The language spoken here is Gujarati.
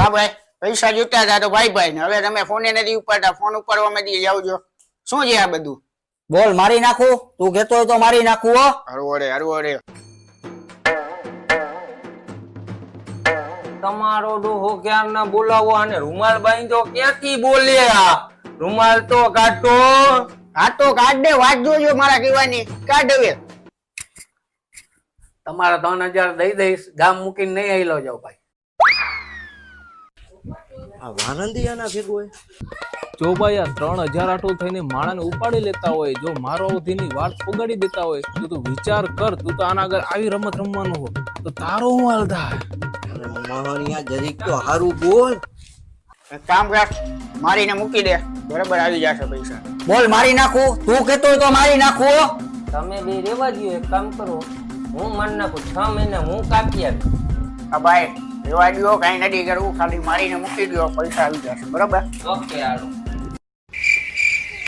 હા ભાઈ પૈસા જોતા હતા તો ભાઈ ને હવે તમે ફોને નથી ઉપાડતા, ફોન ઉપાડવા માંથી આવજો. શું છે આ બધું? બોલ મારી નાખું? તું કહેતો હોય તો મારી નાખું હો. હરવો રે. તમારો ડોહો ક્યારના બોલાવો અને રૂમાલ બાંધો ક્યાંથી બોલ્યા? રૂમાલ તો કાઢો. હા તો કાઢ દે, વાત જોજો મારા કહેવાની. કાઢ હવે. તમારા 3000 દઈ દઈશ, ગામ મૂકીને નહીં આયલો જાવ ભાઈ. આ વાનંદિયાના ભેગો હોય. જો ભાઈ આ 3000 આટો થઈને માણાને ઉપાડી લેતા હોય, જો મારો અવધિની વાત પોગાડી દેતા હોય તો તું વિચાર કર. તું તો આના આગળ આવી રમત રમવાનું હો તો તારો હું હાલ થાય? મોહનિયા જરીક તો હારું બોલ. એક કામ કર, મારીને મૂકી દે, બરાબર આવી જશે પૈસા. બોલ મારી નાખું? તું કહેતો હોય તો મારી નાખું હો. તમે બે રેવા દો, એક કામ કરો, હું મારી નાખું. 6 મહિના હું કાપી આપી. હા ભાઈ રેવા દો, કઈ નથી કરવું, ખાલી મારીને મૂકી દો, પૈસા આવી જશે. બરાબર? ઓકે હાલો.